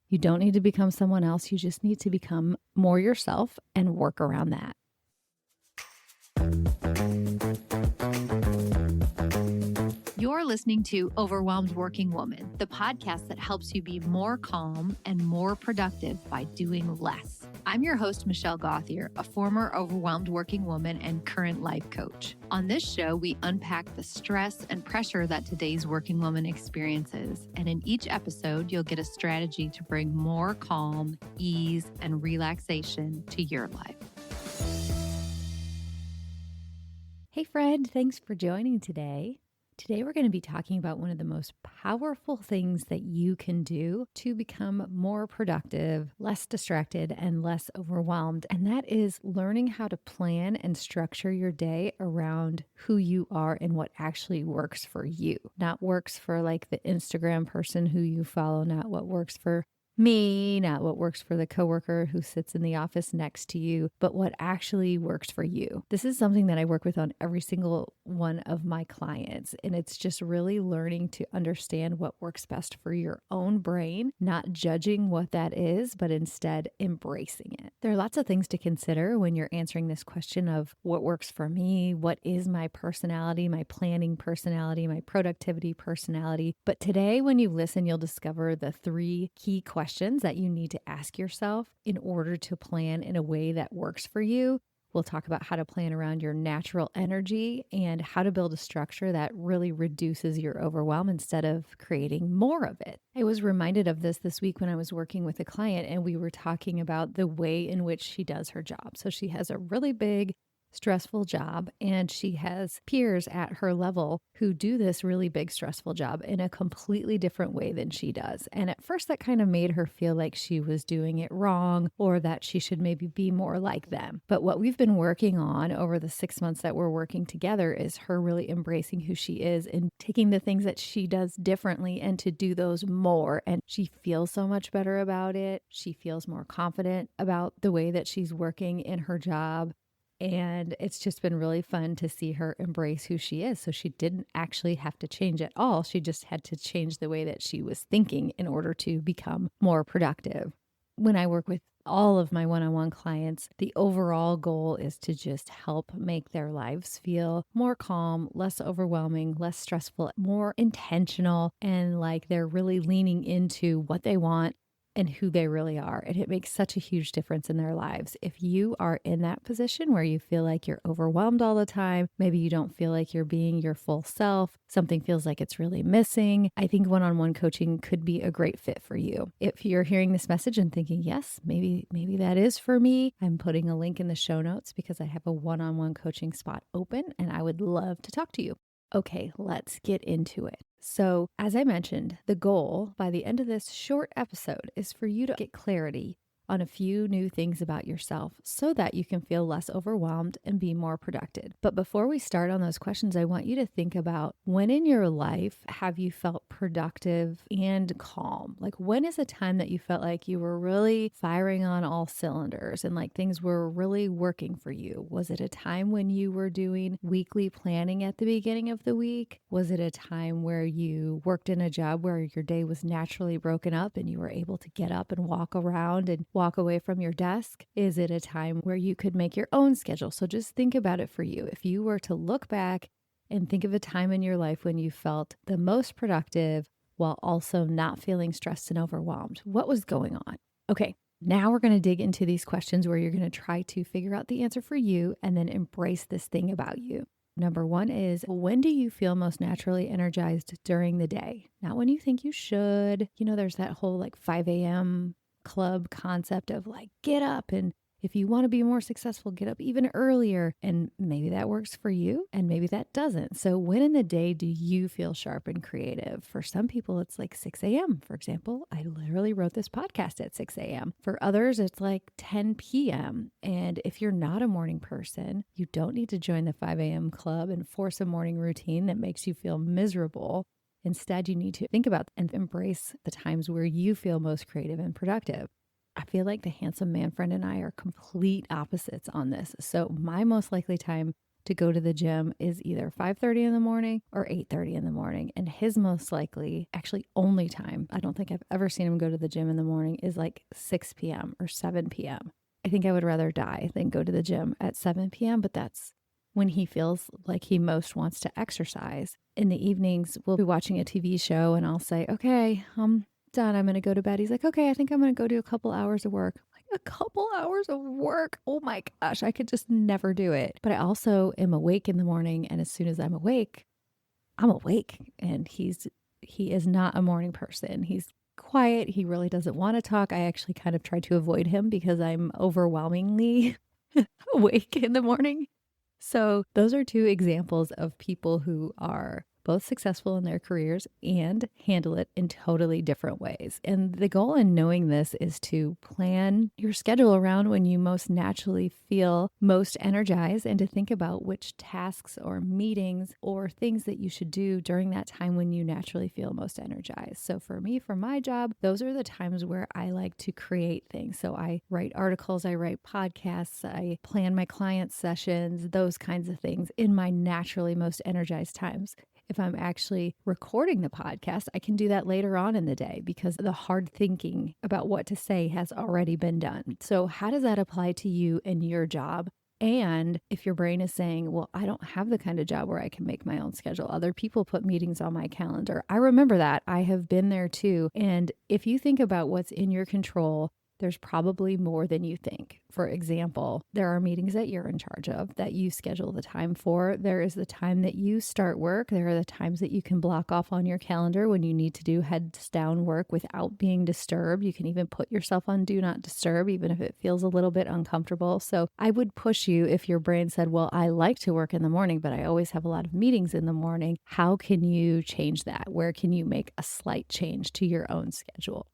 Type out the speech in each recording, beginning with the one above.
You don't need to become someone else. You just need to become more yourself and work around that. You're listening to Overwhelmed Working Woman, the podcast that helps you be more calm and more productive by doing less. I'm your host, Michelle Gauthier, a former overwhelmed working woman and current life coach. On this show, we unpack the stress and pressure that today's working woman experiences. And in each episode, you'll get a strategy to bring more calm, ease, and relaxation to your life. Hey friend, thanks for joining today. Today we're going to be talking about one of the most powerful things that you can do to become more productive, less distracted, and less overwhelmed. And that is learning how to plan and structure your day around who you are and what actually works for you. Not works for like the Instagram person who you follow, not what works for me, not what works for the coworker who sits in the office next to you, but what actually works for you. This is something that I work with on every single one of my clients. And it's just really learning to understand what works best for your own brain, not judging what that is, but instead embracing it. There are lots of things to consider when you're answering this question of what works for me, what is my personality, my planning personality, my productivity personality. But today, when you listen, you'll discover the 3 key questions that you need to ask yourself in order to plan in a way that works for you. We'll talk about how to plan around your natural energy and how to build a structure that really reduces your overwhelm instead of creating more of it. I was reminded of this week when I was working with a client and we were talking about the way in which she does her job. So she has a really big, stressful job, and she has peers at her level who do this really big, stressful job in a completely different way than she does. And at first, that kind of made her feel like she was doing it wrong or that she should maybe be more like them. But what we've been working on over the 6 months that we're working together is her really embracing who she is and taking the things that she does differently and to do those more. And she feels so much better about it. She feels more confident about the way that she's working in her job. And it's just been really fun to see her embrace who she is. So she didn't actually have to change at all. She just had to change the way that she was thinking in order to become more productive. When I work with all of my one-on-one clients, the overall goal is to just help make their lives feel more calm, less overwhelming, less stressful, more intentional, and like they're really leaning into what they want and who they really are. And it makes such a huge difference in their lives. If you are in that position where you feel like you're overwhelmed all the time, maybe you don't feel like you're being your full self, something feels like it's really missing, I think one-on-one coaching could be a great fit for you. If you're hearing this message and thinking, yes, maybe that is for me, I'm putting a link in the show notes because I have a one-on-one coaching spot open and I would love to talk to you. Okay, let's get into it. So, as I mentioned, the goal by the end of this short episode is for you to get clarity on a few new things about yourself so that you can feel less overwhelmed and be more productive. But before we start on those questions, I want you to think about when in your life have you felt productive and calm? Like when is a time that you felt like you were really firing on all cylinders and like things were really working for you? Was it a time when you were doing weekly planning at the beginning of the week? Was it a time where you worked in a job where your day was naturally broken up and you were able to get up and walk around and walk away from your desk? Is it a time where you could make your own schedule? So just think about it for you. If you were to look back and think of a time in your life when you felt the most productive while also not feeling stressed and overwhelmed, what was going on? Okay, now we're going to dig into these questions where you're going to try to figure out the answer for you and then embrace this thing about you. Number 1 is, when do you feel most naturally energized during the day? Not when you think you should. You know, there's that whole like 5 a.m. club concept of like, get up, and if you want to be more successful, get up even earlier. And maybe that works for you and maybe that doesn't. So when in the day do you feel sharp and creative? For some people, it's like 6 a.m. For example, I literally wrote this podcast at 6 a.m. For others, it's like 10 p.m. And if you're not a morning person, you don't need to join the 5 a.m. club and force a morning routine that makes you feel miserable. Instead, you need to think about and embrace the times where you feel most creative and productive. I feel like the handsome man friend and I are complete opposites on this. So my most likely time to go to the gym is either 5:30 in the morning or 8:30 in the morning. And his most likely, actually only time, I don't think I've ever seen him go to the gym in the morning, is like 6 p.m. or 7 p.m. I think I would rather die than go to the gym at 7 p.m., but that's when he feels like he most wants to exercise. In the evenings, we'll be watching a TV show and I'll say, okay, I'm done. I'm going to go to bed. He's like, okay, I think I'm going to go do a couple hours of work. I'm like, a couple hours of work? Oh my gosh, I could just never do it. But I also am awake in the morning. And as soon as I'm awake. And he is not a morning person. He's quiet. He really doesn't want to talk. I actually kind of try to avoid him because I'm overwhelmingly awake in the morning. So those are two examples of people who are both successful in their careers and handle it in totally different ways. And the goal in knowing this is to plan your schedule around when you most naturally feel most energized and to think about which tasks or meetings or things that you should do during that time when you naturally feel most energized. So for me, for my job, those are the times where I like to create things. So I write articles, I write podcasts, I plan my client sessions, those kinds of things in my naturally most energized times. If I'm actually recording the podcast, I can do that later on in the day because the hard thinking about what to say has already been done. So how does that apply to you and your job? And if your brain is saying, well, I don't have the kind of job where I can make my own schedule. Other people put meetings on my calendar. I remember that. I have been there too. And if you think about what's in your control, there's probably more than you think. For example, there are meetings that you're in charge of that you schedule the time for. There is the time that you start work. There are the times that you can block off on your calendar when you need to do heads down work without being disturbed. You can even put yourself on do not disturb, even if it feels a little bit uncomfortable. So I would push you if your brain said, well, I like to work in the morning, but I always have a lot of meetings in the morning. How can you change that? Where can you make a slight change to your own schedule?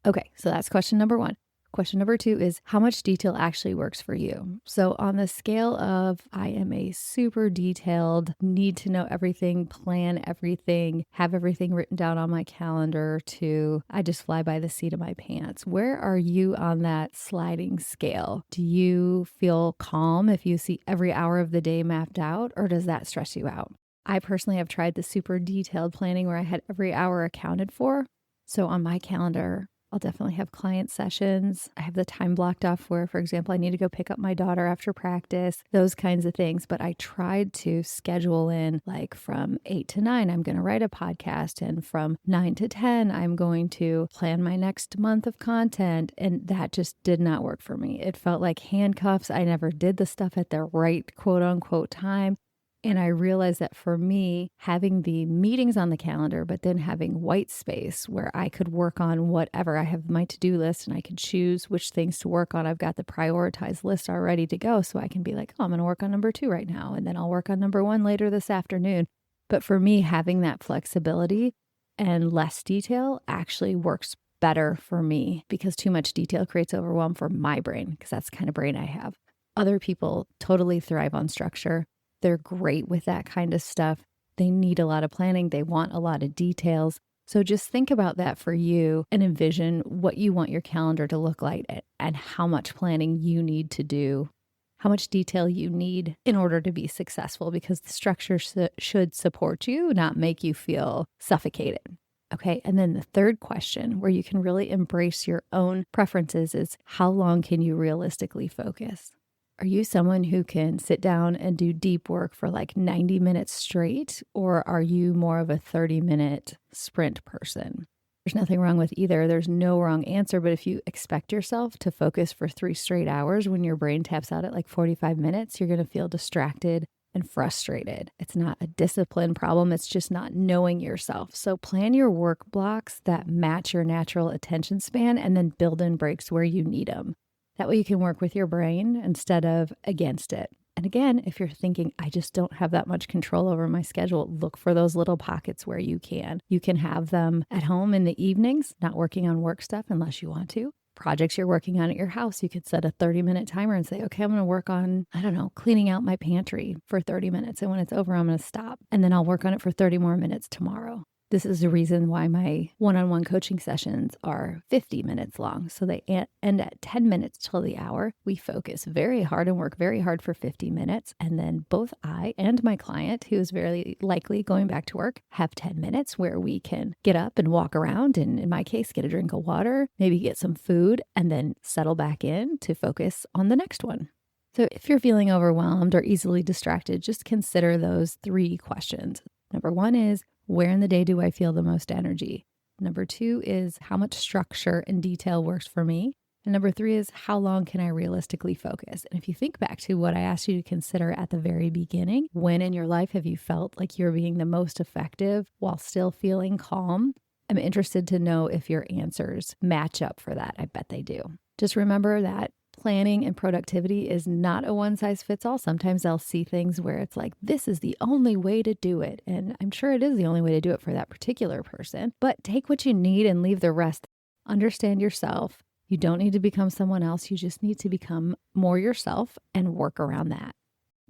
Okay, so that's question number one. Question number two is how much detail actually works for you. So on the scale of I am a super detailed, need to know everything, plan everything, have everything written down on my calendar to I just fly by the seat of my pants. Where are you on that sliding scale? Do you feel calm if you see every hour of the day mapped out, or does that stress you out? I personally have tried the super detailed planning where I had every hour accounted for. So on my calendar, I'll definitely have client sessions. I have the time blocked off where, for example, I need to go pick up my daughter after practice, those kinds of things. But I tried to schedule in like from 8 to 9, I'm going to write a podcast. And from 9 to 10, I'm going to plan my next month of content. And that just did not work for me. It felt like handcuffs. I never did the stuff at the right quote unquote time. And I realized that for me, having the meetings on the calendar, but then having white space where I could work on whatever. I have my to-do list and I can choose which things to work on. I've got the prioritized list all ready to go. So I can be like, oh, I'm going to work on number 2 right now. And then I'll work on number 1 later this afternoon. But for me, having that flexibility and less detail actually works better for me because too much detail creates overwhelm for my brain because that's the kind of brain I have. Other people totally thrive on structure. They're great with that kind of stuff. They need a lot of planning. They want a lot of details. So just think about that for you and envision what you want your calendar to look like and how much planning you need to do, how much detail you need in order to be successful because the structure should support you, not make you feel suffocated. Okay. And then the third question where you can really embrace your own preferences is how long can you realistically focus? Are you someone who can sit down and do deep work for like 90 minutes straight, or are you more of a 30-minute sprint person? There's nothing wrong with either. There's no wrong answer, but if you expect yourself to focus for 3 straight hours when your brain taps out at like 45 minutes, you're going to feel distracted and frustrated. It's not a discipline problem. It's just not knowing yourself. So plan your work blocks that match your natural attention span and then build in breaks where you need them. That way you can work with your brain instead of against it. And again, if you're thinking, I just don't have that much control over my schedule, look for those little pockets where you can. You can have them at home in the evenings, not working on work stuff unless you want to. Projects you're working on at your house, you could set a 30-minute timer and say, okay, I'm going to work on, cleaning out my pantry for 30 minutes. And when it's over, I'm going to stop. And then I'll work on it for 30 more minutes tomorrow. This is the reason why my one-on-one coaching sessions are 50 minutes long. So they end at 10 minutes till the hour. We focus very hard and work very hard for 50 minutes. And then both I and my client, who is very likely going back to work, have 10 minutes where we can get up and walk around. And in my case, get a drink of water, maybe get some food, and then settle back in to focus on the next one. So if you're feeling overwhelmed or easily distracted, just consider those 3 questions. Number 1 is, where in the day do I feel the most energy? Number 2 is, how much structure and detail works for me? And number 3 is, how long can I realistically focus? And if you think back to what I asked you to consider at the very beginning, when in your life have you felt like you're being the most effective while still feeling calm? I'm interested to know if your answers match up for that. I bet they do. Just remember that planning and productivity is not a one-size-fits-all. Sometimes I'll see things where it's like, this is the only way to do it. And I'm sure it is the only way to do it for that particular person. But take what you need and leave the rest. Understand yourself. You don't need to become someone else. You just need to become more yourself and work around that.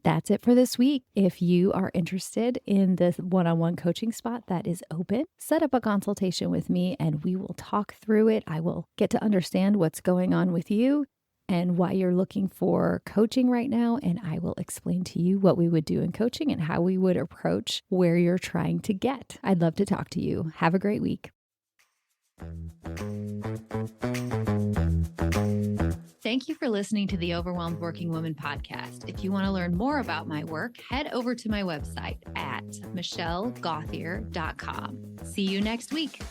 That's it for this week. If you are interested in this one-on-one coaching spot that is open, set up a consultation with me and we will talk through it. I will get to understand what's going on with you and why you're looking for coaching right now. And I will explain to you what we would do in coaching and how we would approach where you're trying to get. I'd love to talk to you. Have a great week. Thank you for listening to the Overwhelmed Working Woman podcast. If you want to learn more about my work, head over to my website at michellegothier.com. See you next week.